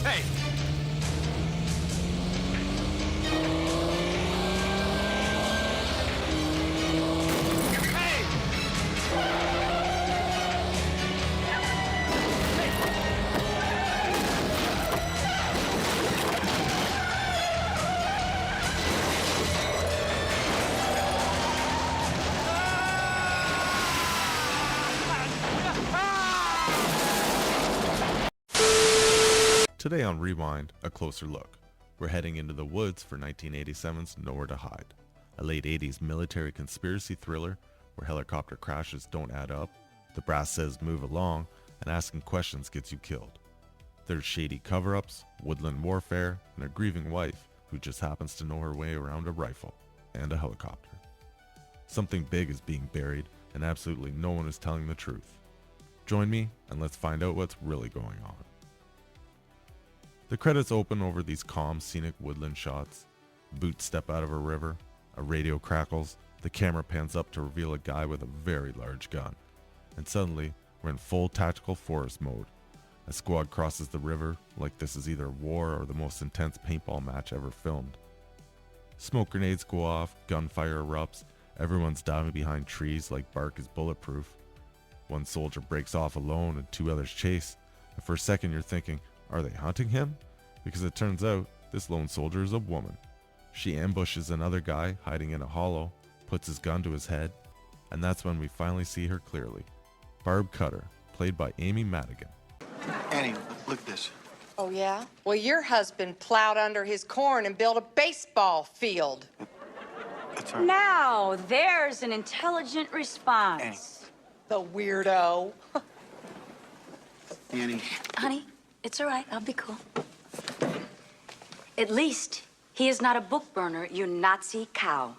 Hey! Today on Rewind, a closer look. We're heading into the woods for 1987's Nowhere to Hide, a late 80s military conspiracy thriller where helicopter crashes don't add up, the brass says move along, and asking questions gets you killed. There's shady cover-ups, woodland warfare, and a grieving wife who just happens to know her way around a rifle and a helicopter. Something big is being buried, and absolutely no one is telling the truth. Join me, and let's find out what's really going on. The credits open over these calm, scenic woodland shots. Boots step out of a river, a radio crackles, the camera pans up to reveal a guy with a very large gun. And suddenly, we're in full tactical forest mode. A squad crosses the river like this is either war or the most intense paintball match ever filmed. Smoke grenades go off, gunfire erupts, everyone's diving behind trees like bark is bulletproof. One soldier breaks off alone and two others chase, and for a second you're thinking, are they hunting him? Because it turns out this lone soldier is a woman. She ambushes another guy hiding in a hollow, puts his gun to his head, and that's when we finally see her clearly. Barb Cutter, played by Amy Madigan. Annie, look at this. Oh, yeah? Well, your husband plowed under his corn and built a baseball field. That's her. Now, there's an intelligent response. The weirdo. Annie. Honey, it's all right. I'll be cool. At least he is not a book burner, you Nazi cow.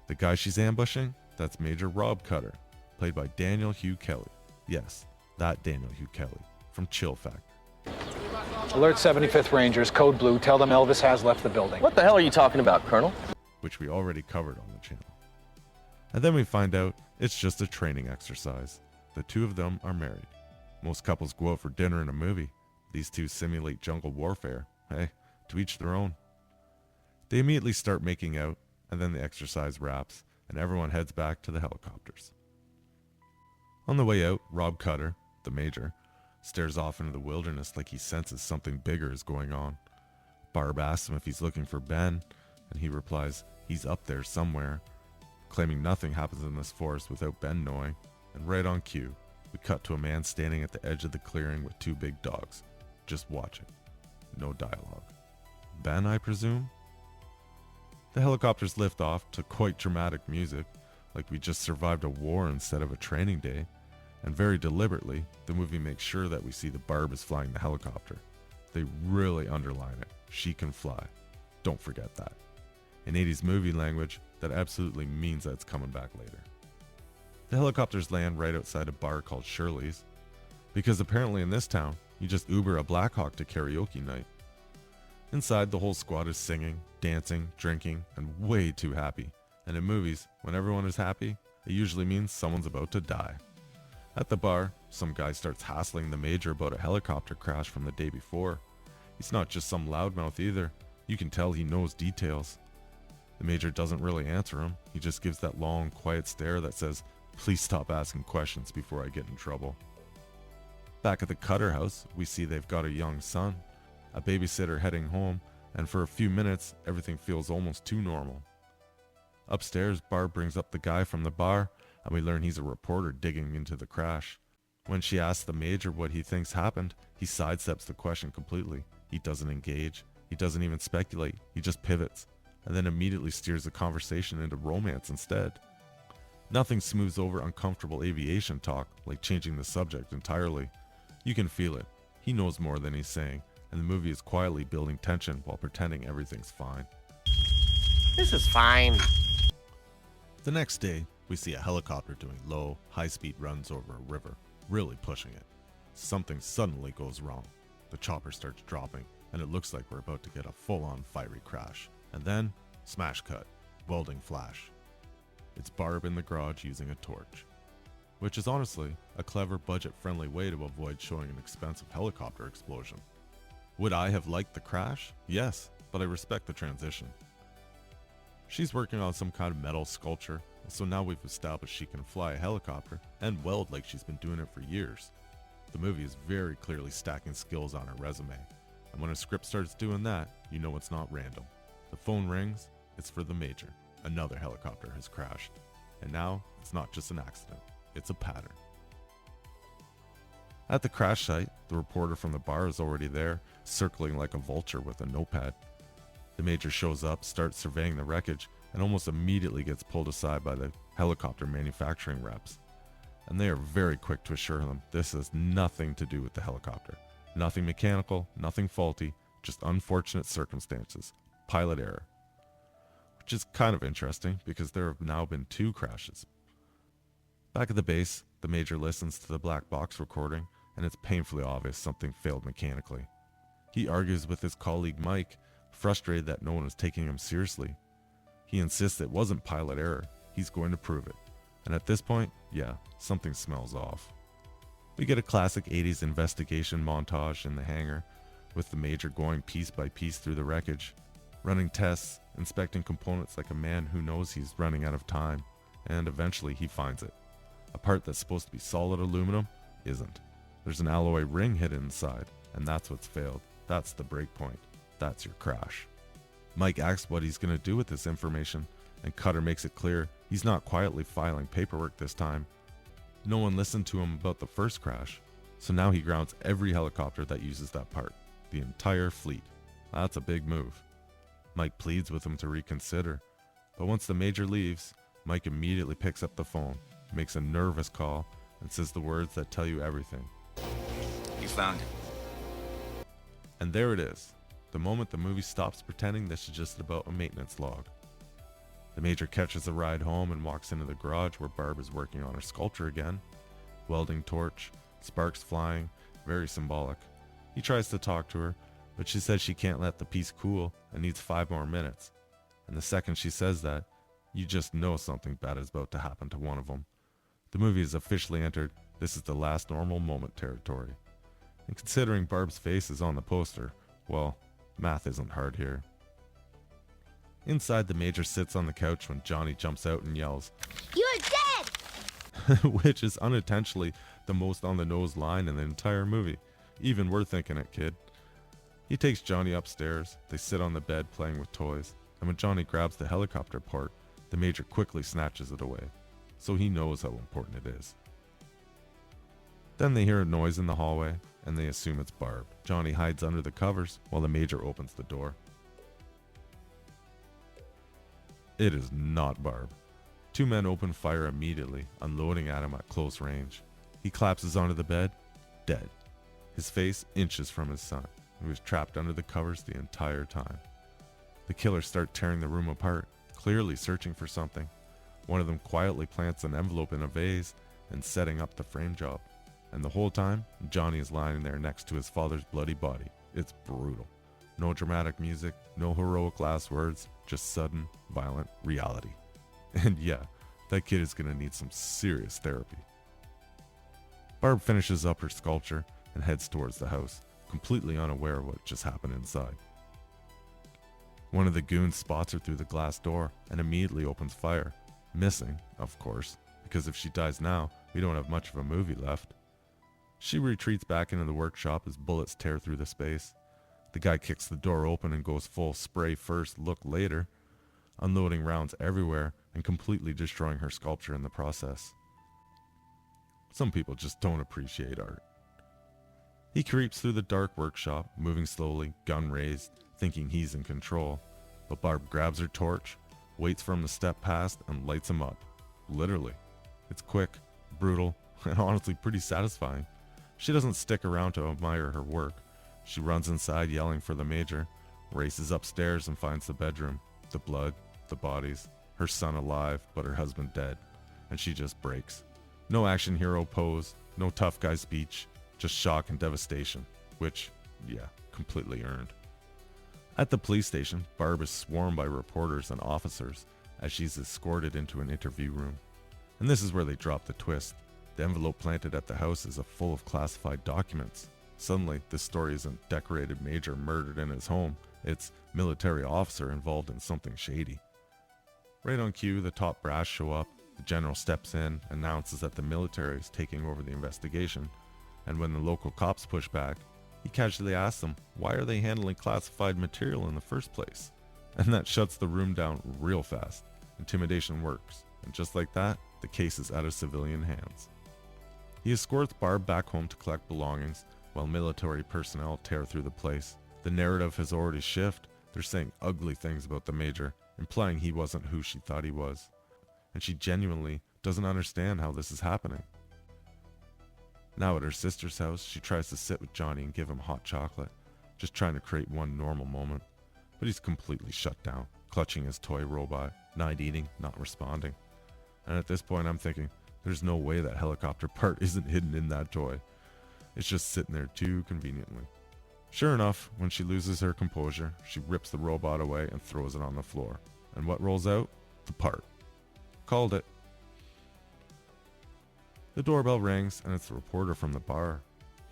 The guy she's ambushing, that's Major Rob Cutter, played by Daniel Hugh Kelly. Yes, that Daniel Hugh Kelly, from Chill Factor. Alert 75th Rangers, code blue, tell them Elvis has left the building. What the hell are you talking about, Colonel? Which we already covered on the channel. And then we find out it's just a training exercise. The two of them are married. Most couples go out for dinner and a movie. These two simulate jungle warfare. Hey, to each their own. They immediately start making out, and then the exercise wraps, and everyone heads back to the helicopters. On the way out, Rob Cutter, the major, stares off into the wilderness like he senses something bigger is going on. Barb asks him if he's looking for Ben, and he replies he's up there somewhere, claiming nothing happens in this forest without Ben knowing, and right on cue, we cut to a man standing at the edge of the clearing with two big dogs, just watching. No dialogue. Ben, I presume? The helicopters lift off to quite dramatic music, like we just survived a war instead of a training day, and very deliberately, the movie makes sure that we see the Barb is flying the helicopter. They really underline it. She can fly. Don't forget that. In 80s movie language, that absolutely means that it's coming back later. The helicopters land right outside a bar called Shirley's, because apparently in this town, you just Uber a Blackhawk to karaoke night. Inside, the whole squad is singing, dancing, drinking, and way too happy. And in movies, when everyone is happy, it usually means someone's about to die. At the bar, some guy starts hassling the major about a helicopter crash from the day before. He's not just some loudmouth either. You can tell he knows details. The major doesn't really answer him. He just gives that long, quiet stare that says, "Please stop asking questions before I get in trouble." Back at the Cutter house, we see they've got a young son, a babysitter heading home, and for a few minutes, everything feels almost too normal. Upstairs, Barb brings up the guy from the bar, and we learn he's a reporter digging into the crash. When she asks the major what he thinks happened, he sidesteps the question completely. He doesn't engage. He doesn't even speculate. He just pivots, and then immediately steers the conversation into romance instead. Nothing smooths over uncomfortable aviation talk like changing the subject entirely. You can feel it. He knows more than he's saying, and the movie is quietly building tension while pretending everything's fine. This is fine. The next day, we see a helicopter doing low, high-speed runs over a river, really pushing it. Something suddenly goes wrong. The chopper starts dropping, and it looks like we're about to get a full-on fiery crash. And then, smash cut, welding flash. It's Barb in the garage using a torch. which is honestly a clever budget-friendly way to avoid showing an expensive helicopter explosion. Would I have liked the crash? Yes, but I respect the transition. She's working on some kind of metal sculpture, so now we've established she can fly a helicopter and weld like she's been doing it for years. The movie is very clearly stacking skills on her resume, and when a script starts doing that, you know it's not random. The phone rings, it's for the major. Another helicopter has crashed, and now it's not just an accident, it's a pattern. At the crash site, the reporter from the bar is already there, circling like a vulture with a notepad. The major shows up, starts surveying the wreckage, and almost immediately gets pulled aside by the helicopter manufacturing reps. And they are very quick to assure him this has nothing to do with the helicopter. Nothing mechanical, nothing faulty, just unfortunate circumstances. Pilot error. Which is kind of interesting because there have now been 2 crashes. Back at the base, the major listens to the black box recording, and it's painfully obvious something failed mechanically. He argues with his colleague Mike, frustrated that no one is taking him seriously. He insists it wasn't pilot error. He's going to prove it. And at this point, yeah, something smells off. We get a classic 80s investigation montage in the hangar, with the major going piece by piece through the wreckage, running tests, inspecting components like a man who knows he's running out of time, and eventually he finds it. A part that's supposed to be solid aluminum isn't. There's an alloy ring hidden inside, and that's what's failed. That's the break point. That's your crash. Mike asks what he's going to do with this information, and Cutter makes it clear he's not quietly filing paperwork this time. No one listened to him about the first crash, so now he grounds every helicopter that uses that part, the entire fleet. That's a big move. Mike pleads with him to reconsider, but once the major leaves, Mike immediately picks up the phone, makes a nervous call, and says the words that tell you everything. You found it. And there it is, the moment the movie stops pretending this is just about a maintenance log. The major catches a ride home and walks into the garage where Barb is working on her sculpture again. Welding torch, sparks flying, very symbolic. He tries to talk to her, but she says she can't let the piece cool and needs 5 more minutes. And the second she says that, you just know something bad is about to happen to one of them. The movie has officially entered "this is the last normal moment" territory. And considering Barb's face is on the poster, well, math isn't hard here. Inside, the major sits on the couch when Johnny jumps out and yells, "You're dead!" which is unintentionally the most on-the-nose line in the entire movie. Even we're thinking it, kid. He takes Johnny upstairs, they sit on the bed playing with toys, and when Johnny grabs the helicopter part, the major quickly snatches it away, so he knows how important it is. Then they hear a noise in the hallway, and they assume it's Barb. Johnny hides under the covers while the major opens the door. It is not Barb. 2 men open fire immediately, unloading at him at close range. He collapses onto the bed, dead. His face inches from his son, who was trapped under the covers the entire time. The killers start tearing the room apart, clearly searching for something. One of them quietly plants an envelope in a vase and setting up the frame job. And the whole time, Johnny is lying there next to his father's bloody body. It's brutal. No dramatic music, no heroic last words, just sudden, violent reality. And yeah, that kid is gonna need some serious therapy. Barb finishes up her sculpture and heads towards the house, completely unaware of what just happened inside. One of the goons spots her through the glass door and immediately opens fire, missing, of course, because if she dies now, we don't have much of a movie left. She retreats back into the workshop as bullets tear through the space. The guy kicks the door open and goes full spray first, look later, unloading rounds everywhere and completely destroying her sculpture in the process. Some people just don't appreciate art. He creeps through the dark workshop, moving slowly, gun raised, thinking he's in control. But Barb grabs her torch, waits for him to step past, and lights him up. Literally. It's quick, brutal, and honestly pretty satisfying. She doesn't stick around to admire her work. She runs inside yelling for the major, races upstairs and finds the bedroom. The blood, the bodies, her son alive, but her husband dead. And she just breaks. No action hero pose, no tough guy speech, just shock and devastation, which, yeah, completely earned. At the police station, Barb is swarmed by reporters and officers as she's escorted into an interview room. And this is where they drop the twist. The envelope planted at the house is full of classified documents. Suddenly, this story isn't decorated major murdered in his home, it's military officer involved in something shady. Right on cue, the top brass show up, the general steps in, announces that the military is taking over the investigation, and when the local cops push back, he casually asks them, why are they handling classified material in the first place? And that shuts the room down real fast. Intimidation works, and just like that, the case is out of civilian hands. He escorts Barb back home to collect belongings, while military personnel tear through the place. The narrative has already shifted. They're saying ugly things about the major, implying he wasn't who she thought he was. And she genuinely doesn't understand how this is happening. Now at her sister's house, she tries to sit with Johnny and give him hot chocolate, just trying to create one normal moment. But he's completely shut down, clutching his toy robot, not eating, not responding. And at this point I'm thinking, there's no way that helicopter part isn't hidden in that toy. It's just sitting there too conveniently. Sure enough, when she loses her composure, she rips the robot away and throws it on the floor. And what rolls out? The part. Called it. The doorbell rings and it's the reporter from the bar.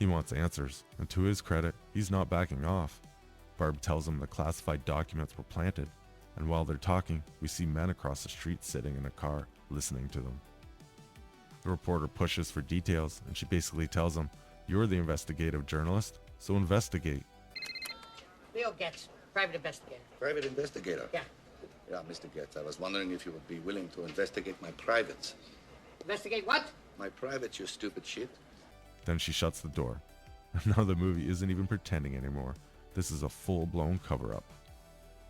He wants answers, and to his credit, he's not backing off. Barb tells him the classified documents were planted, and while they're talking, we see men across the street sitting in a car, listening to them. The reporter pushes for details, and she basically tells him, you're the investigative journalist, so investigate. Leo Getz, private investigator. Private investigator? Yeah. Yeah, Mr. Getz, I was wondering if you would be willing to investigate my privates. Investigate what? My privates, you stupid shit. Then she shuts the door. And now the movie isn't even pretending anymore. This is a full-blown cover-up.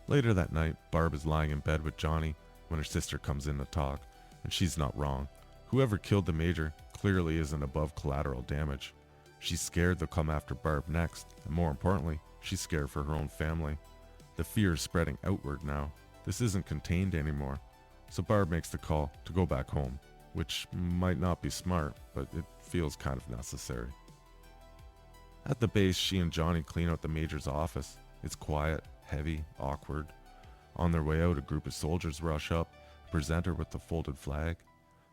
Later that night, Barb is lying in bed with Johnny when her sister comes in to talk, and she's not wrong. Whoever killed the major clearly isn't above collateral damage. She's scared they'll come after Barb next, and more importantly, she's scared for her own family. The fear is spreading outward now. This isn't contained anymore. So Barb makes the call to go back home, which might not be smart, but it feels kind of necessary. At the base, she and Johnny clean out the major's office. It's quiet, heavy, awkward. On their way out, a group of soldiers rush up, present her with the folded flag.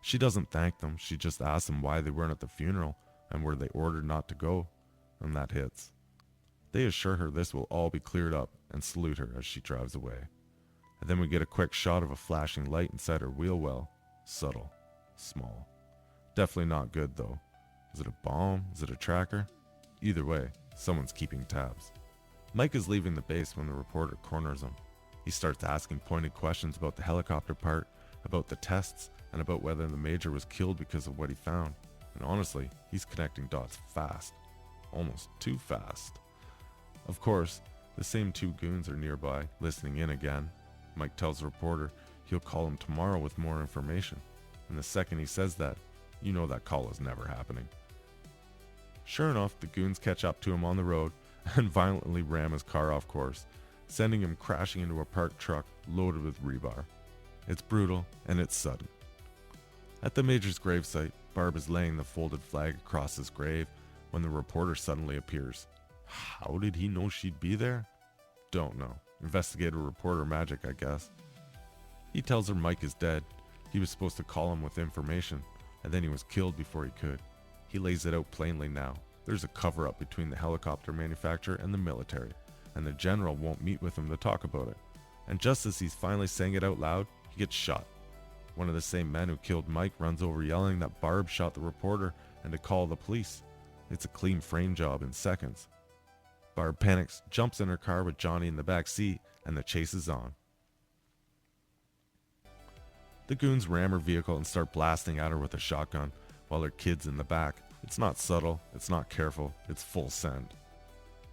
She doesn't thank them, she just asks them why they weren't at the funeral and were they ordered not to go, and that hits. They assure her this will all be cleared up and salute her as she drives away. And then we get a quick shot of a flashing light inside her wheel well. Subtle, small. Definitely not good though. Is it a bomb? Is it a tracker? Either way, someone's keeping tabs. Mike is leaving the base when the reporter corners him. He starts asking pointed questions about the helicopter part, about the tests, and about whether the major was killed because of what he found. And honestly, he's connecting dots fast. Almost too fast. Of course, the same two goons are nearby, listening in again. Mike tells the reporter he'll call him tomorrow with more information. And the second he says that, you know that call is never happening. Sure enough, the goons catch up to him on the road and violently ram his car off course, sending him crashing into a parked truck loaded with rebar. It's brutal and it's sudden. At the major's gravesite, Barb is laying the folded flag across his grave when the reporter suddenly appears. How did he know she'd be there? Don't know. Investigator reporter magic, I guess. He tells her Mike is dead. He was supposed to call him with information, and then he was killed before he could. He lays it out plainly now. There's a cover-up between the helicopter manufacturer and the military, and the general won't meet with him to talk about it. And just as he's finally saying it out loud, he gets shot. One of the same men who killed Mike runs over yelling that Barb shot the reporter and to call the police. It's a clean frame job in seconds. Barb panics, jumps in her car with Johnny in the back seat, and the chase is on. The goons ram her vehicle and start blasting at her with a shotgun, while her kid's in the back. It's not subtle, it's not careful, it's full send.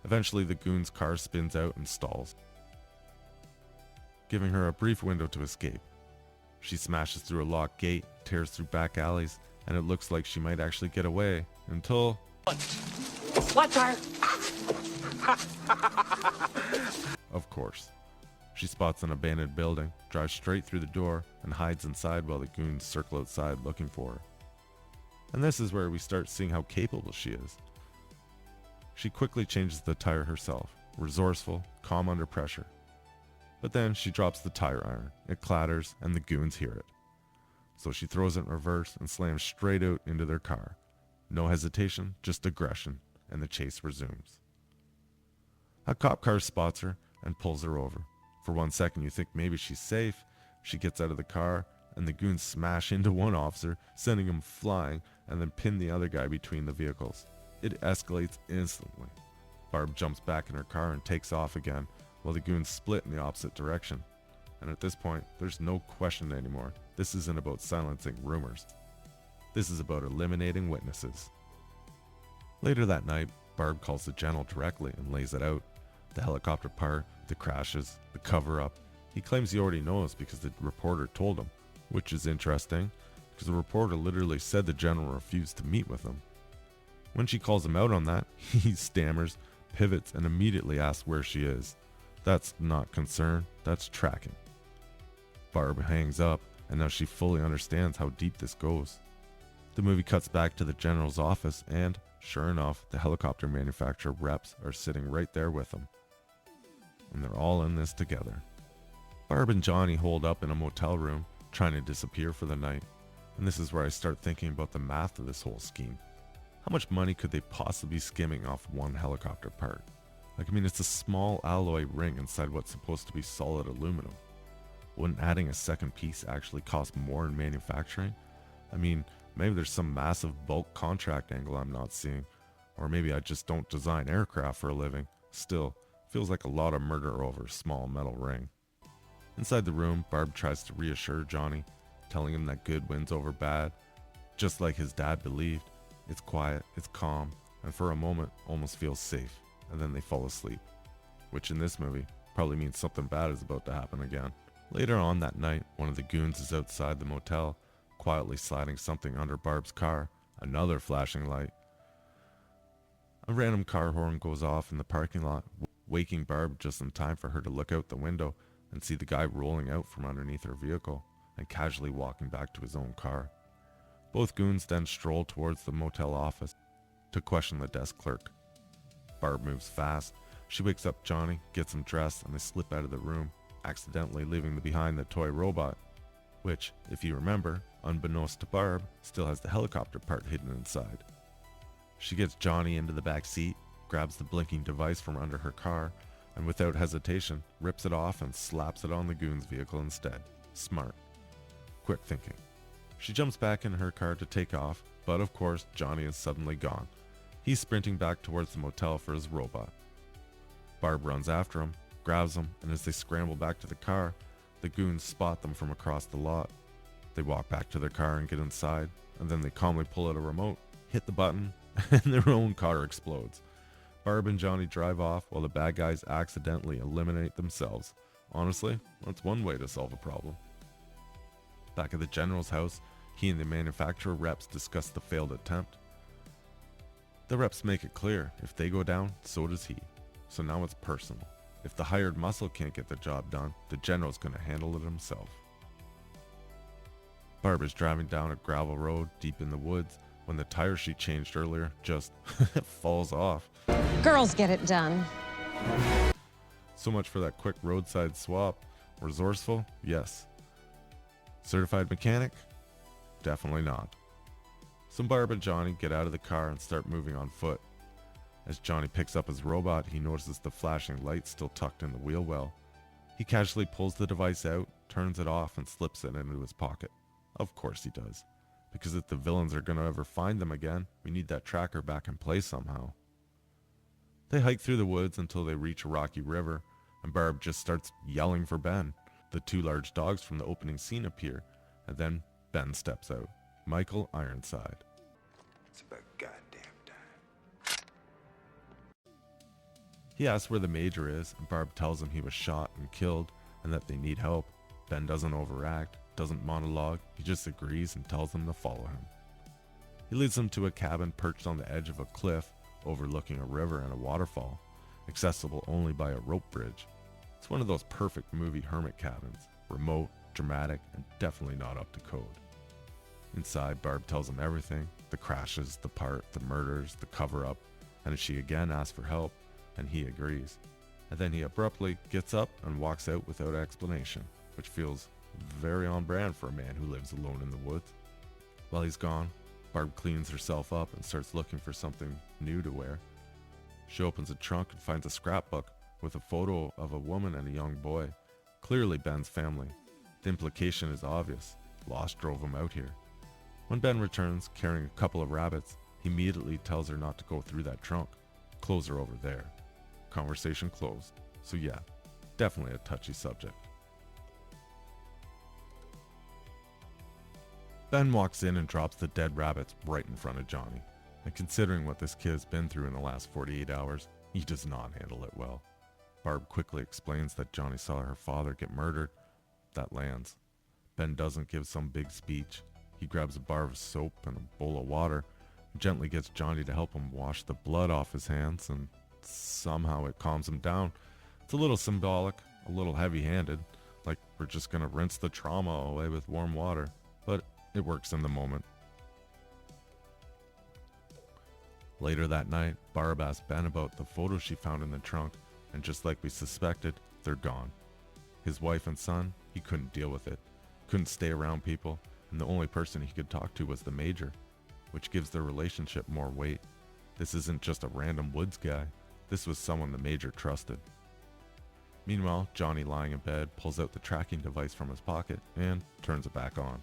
Eventually the goon's car spins out and stalls, giving her a brief window to escape. She smashes through a locked gate, tears through back alleys, and it looks like she might actually get away, until... What, sir? Of course. She spots an abandoned building, drives straight through the door, and hides inside while the goons circle outside looking for her. And this is where we start seeing how capable she is. She quickly changes the tire herself, resourceful, calm under pressure. But then she drops the tire iron, it clatters, and the goons hear it. so she throws it in reverse and slams straight out into their car. No hesitation, just aggression, and the chase resumes. A cop car spots her and pulls her over. For 1 second you think maybe she's safe. She gets out of the car, and the goons smash into one officer, sending him flying, and then pin the other guy between the vehicles. It escalates instantly. Barb jumps back in her car and takes off again, while the goons split in the opposite direction. And at this point, there's no question anymore. This isn't about silencing rumors. This is about eliminating witnesses. Later that night, Barb calls the general directly and lays it out. The helicopter part, the crashes, the cover-up. He claims he already knows because the reporter told him, which is interesting because the reporter literally said the general refused to meet with him. When she calls him out on that, he stammers, pivots, and immediately asks where she is. That's not concern, that's tracking. Barb hangs up, and now she fully understands how deep this goes. The movie cuts back to the general's office, and, sure enough, the helicopter manufacturer reps are sitting right there with him. And they're all in this together. Barb and Johnny hold up in a motel room, trying to disappear for the night. And this is where I start thinking about the math of this whole scheme. How much money could they possibly be skimming off one helicopter part? It's a small alloy ring inside what's supposed to be solid aluminum. Wouldn't adding a second piece actually cost more in manufacturing? Maybe there's some massive bulk contract angle I'm not seeing. Or maybe I just don't design aircraft for a living. Still, feels like a lot of murder over a small metal ring. Inside the room, Barb tries to reassure Johnny, telling him that good wins over bad. Just like his dad believed, it's quiet, it's calm, and for a moment almost feels safe, and then they fall asleep. Which in this movie probably means something bad is about to happen again. Later on that night, one of the goons is outside the motel, quietly sliding something under Barb's car, another flashing light. A random car horn goes off in the parking lot, waking Barb just in time for her to look out the window and see the guy rolling out from underneath her vehicle and casually walking back to his own car. Both goons then stroll towards the motel office to question the desk clerk. Barb moves fast. She wakes up Johnny, gets him dressed, and they slip out of the room, accidentally leaving behind the toy robot, which, if you remember, unbeknownst to Barb, still has the helicopter part hidden inside. She gets Johnny into the back seat, grabs the blinking device from under her car, and without hesitation, rips it off and slaps it on the goon's vehicle instead. Smart. Quick thinking. She jumps back in her car to take off, but of course, Johnny is suddenly gone. He's sprinting back towards the motel for his robot. Barb runs after him, grabs him, and as they scramble back to the car, the goons spot them from across the lot. They walk back to their car and get inside, and then they calmly pull out a remote, hit the button, and their own car explodes. Barb and Johnny drive off while the bad guys accidentally eliminate themselves. Honestly, that's one way to solve a problem. Back at the general's house, he and the manufacturer reps discuss the failed attempt. The reps make it clear, if they go down, so does he. So now it's personal. If the hired muscle can't get the job done, the general's gonna handle it himself. Barb is driving down a gravel road deep in the woods when the tire she changed earlier just falls off. Girls get it done. So much for that quick roadside swap. Resourceful? Yes. Certified mechanic? Definitely not. So Barb and Johnny get out of the car and start moving on foot. As Johnny picks up his robot, he notices the flashing light still tucked in the wheel well. He casually pulls the device out, turns it off, and slips it into his pocket. Of course he does. Because if the villains are going to ever find them again, we need that tracker back in place somehow. They hike through the woods until they reach a rocky river, and Barb just starts yelling for Ben. The two large dogs from the opening scene appear, and then Ben steps out. Michael Ironside. It's about goddamn time. He asks where the major is, and Barb tells him he was shot and killed, and that they need help. Ben doesn't overact, doesn't monologue, he just agrees and tells them to follow him. He leads them to a cabin perched on the edge of a cliff, overlooking a river and a waterfall, accessible only by a rope bridge. It's one of those perfect movie hermit cabins, remote, dramatic, and definitely not up to code. Inside, Barb tells him everything, the crashes, the part, the murders, the cover-up, and she again asks for help, and he agrees. And then he abruptly gets up and walks out without explanation, which feels Very on brand for a man who lives alone in the woods. While he's gone, Barb cleans herself up and starts looking for something new to wear. She opens a trunk and finds a scrapbook with a photo of a woman and a young boy, clearly Ben's family. The implication is obvious. Loss drove him out here. When Ben returns, carrying a couple of rabbits, he immediately tells her not to go through that trunk. Clothes are over there. Conversation closed. So yeah, definitely a touchy subject. Ben walks in and drops the dead rabbits right in front of Johnny. And considering what this kid has been through in the last 48 hours, he does not handle it well. Barb quickly explains that Johnny saw her father get murdered. That lands. Ben doesn't give some big speech. He grabs a bar of soap and a bowl of water and gently gets Johnny to help him wash the blood off his hands, and somehow it calms him down. It's a little symbolic, a little heavy-handed, like we're just gonna rinse the trauma away with warm water, but it works in the moment. Later that night, Barb asked Ben about the photos she found in the trunk, and just like we suspected, they're gone. His wife and son, he couldn't deal with it. Couldn't stay around people, and the only person he could talk to was the Major, which gives their relationship more weight. This isn't just a random woods guy. This was someone the Major trusted. Meanwhile, Johnny, lying in bed, pulls out the tracking device from his pocket and turns it back on.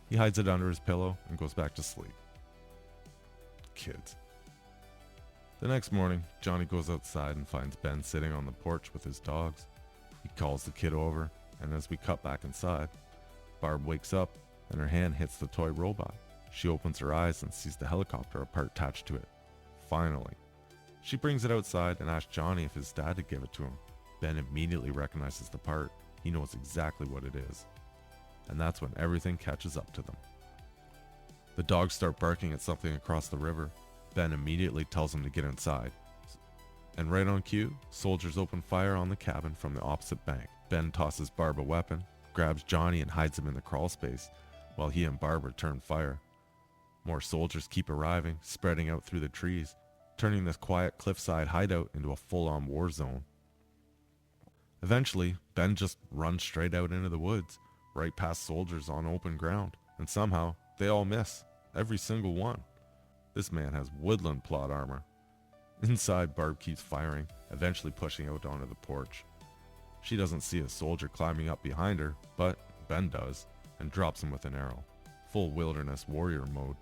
He hides it under his pillow and goes back to sleep. Kids. The next morning, Johnny goes outside and finds Ben sitting on the porch with his dogs. He calls the kid over, and as we cut back inside, Barb wakes up and her hand hits the toy robot. She opens her eyes and sees the helicopter part attached to it. Finally. She brings it outside and asks Johnny if his dad had given it to him. Ben immediately recognizes the part. He knows exactly what it is. And that's when everything catches up to them. The dogs start barking at something across the river. Ben immediately tells them to get inside. And right on cue, soldiers open fire on the cabin from the opposite bank. Ben tosses Barb a weapon, grabs Johnny and hides him in the crawl space, while he and Barb return fire. More soldiers keep arriving, spreading out through the trees, turning this quiet cliffside hideout into a full-on war zone. Eventually, Ben just runs straight out into the woods, right past soldiers on open ground, and somehow they all miss, every single one. This man has woodland plot armor. Inside, Barb keeps firing, eventually pushing out onto the porch. She doesn't see a soldier climbing up behind her, but Ben does, and drops him with an arrow. Full wilderness warrior mode.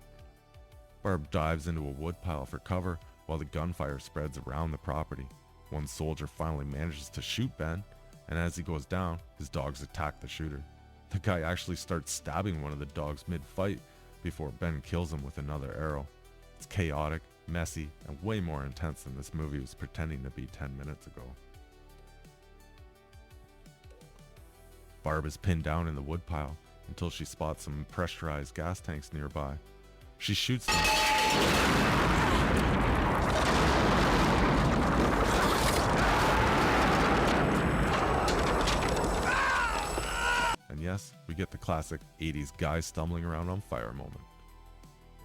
Barb dives into a woodpile for cover while the gunfire spreads around the property. One soldier finally manages to shoot Ben, and as he goes down, his dogs attack the shooter. The guy actually starts stabbing one of the dogs mid-fight before Ben kills him with another arrow. It's chaotic, messy, and way more intense than this movie was pretending to be 10 minutes ago. Barb is pinned down in the woodpile until she spots some pressurized gas tanks nearby. She shoots them. And yes, we get the classic 80s guy stumbling around on fire moment.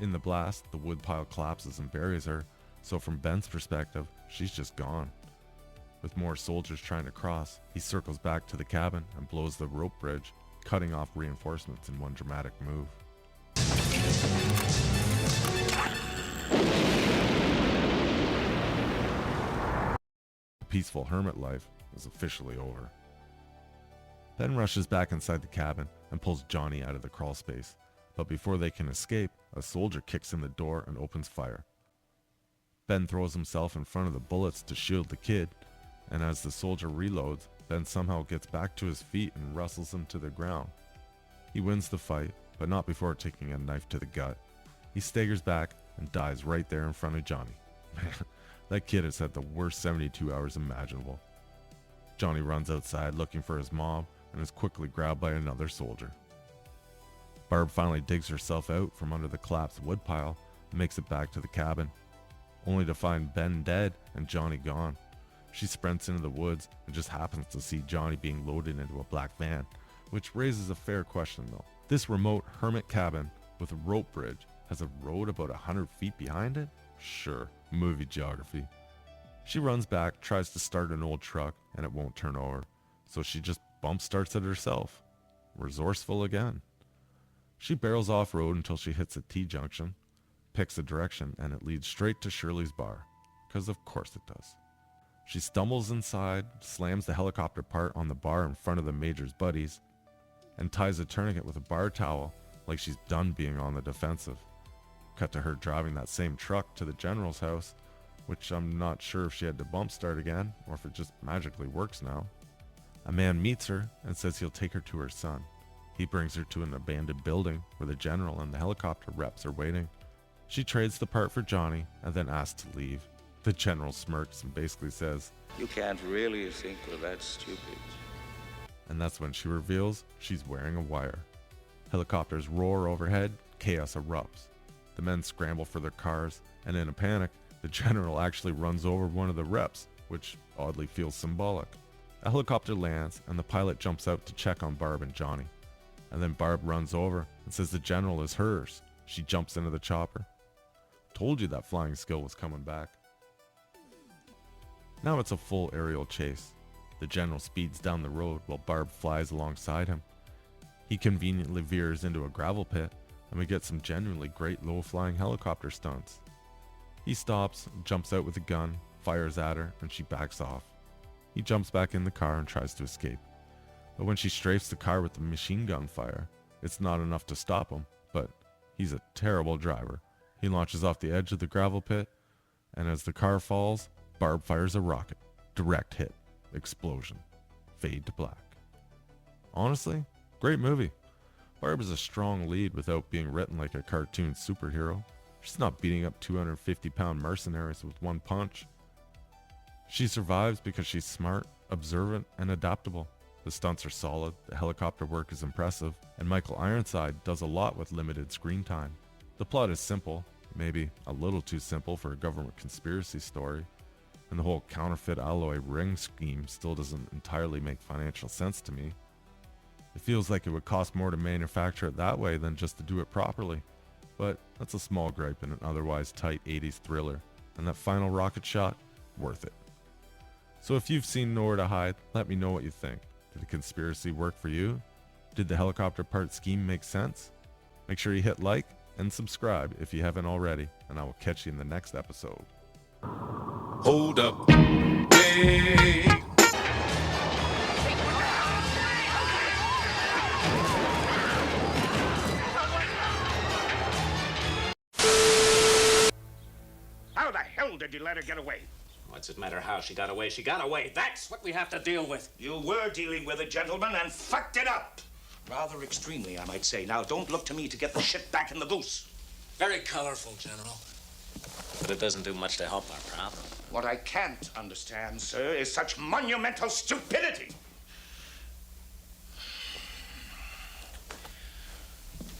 In the blast, the woodpile collapses and buries her, so from Ben's perspective, she's just gone. With more soldiers trying to cross, he circles back to the cabin and blows the rope bridge, cutting off reinforcements in one dramatic move. The peaceful hermit life is officially over. Ben rushes back inside the cabin and pulls Johnny out of the crawl space, but before they can escape, a soldier kicks in the door and opens fire. Ben throws himself in front of the bullets to shield the kid, and as the soldier reloads, Ben somehow gets back to his feet and wrestles him to the ground. He wins the fight, but not before taking a knife to the gut. He staggers back and dies right there in front of Johnny. Man, that kid has had the worst 72 hours imaginable. Johnny runs outside looking for his mom and is quickly grabbed by another soldier. Barb finally digs herself out from under the collapsed woodpile and makes it back to the cabin, only to find Ben dead and Johnny gone. She sprints into the woods and just happens to see Johnny being loaded into a black van, which raises a fair question though. This remote hermit cabin with a rope bridge has a road about 100 feet behind it? Sure, movie geography. She runs back, tries to start an old truck, and it won't turn over, so she just bump starts it herself. Resourceful again. She barrels off-road until she hits a T-junction, picks a direction, and it leads straight to Shirley's bar, because of course it does. She stumbles inside, slams the helicopter part on the bar in front of the Major's buddies, and ties a tourniquet with a bar towel like she's done being on the defensive. Cut to her driving that same truck to the General's house, which I'm not sure if she had to bump start again, or if it just magically works now. A man meets her and says he'll take her to her son. He brings her to an abandoned building where the General and the helicopter reps are waiting. She trades the part for Johnny and then asks to leave. The General smirks and basically says, You can't really think we're that stupid. and that's when she reveals she's wearing a wire. Helicopters roar overhead, chaos erupts. The men scramble for their cars, and in a panic, the General actually runs over one of the reps, which oddly feels symbolic. A helicopter lands, and the pilot jumps out to check on Barb and Johnny. And then Barb runs over and says the General is hers. She jumps into the chopper. Told you that flying skill was coming back. Now it's a full aerial chase. The General speeds down the road while Barb flies alongside him. He conveniently veers into a gravel pit, and we get some genuinely great low-flying helicopter stunts. He stops, jumps out with a gun, fires at her, and she backs off. He jumps back in the car and tries to escape. But when she strafes the car with the machine gun fire, it's not enough to stop him, but he's a terrible driver. He launches off the edge of the gravel pit, and as the car falls, Barb fires a rocket. Direct hit. Explosion. Fade to black. Honestly, great movie. Barb is a strong lead without being written like a cartoon superhero. She's not beating up 250-pound mercenaries with one punch. She survives because she's smart, observant, and adaptable. The stunts are solid, the helicopter work is impressive, and Michael Ironside does a lot with limited screen time. The plot is simple, maybe a little too simple for a government conspiracy story, and the whole counterfeit alloy ring scheme still doesn't entirely make financial sense to me. It feels like it would cost more to manufacture it that way than just to do it properly, but that's a small gripe in an otherwise tight 80s thriller, and that final rocket shot, worth it. So if you've seen Nowhere to Hide, let me know what you think. Did the conspiracy work for you? Did the helicopter part scheme make sense? Make sure you hit like and subscribe if you haven't already, and I will catch you in the next episode. Hold up. Hey. How the hell did you let her get away? What's it matter how she got away? She got away. That's what we have to deal with. You were dealing with a gentleman and fucked it up. Rather extremely, I might say. Now, don't look to me to get the shit back in the goose. Very colorful, General. But it doesn't do much to help our problem. What I can't understand, sir, is such monumental stupidity.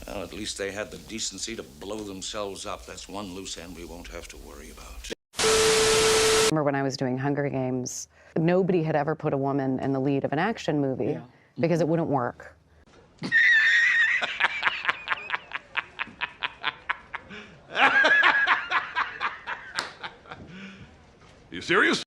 Well, at least they had the decency to blow themselves up. That's one loose end we won't have to worry about. I remember when I was doing Hunger Games, nobody had ever put a woman in the lead of an action movie because it wouldn't work. You serious?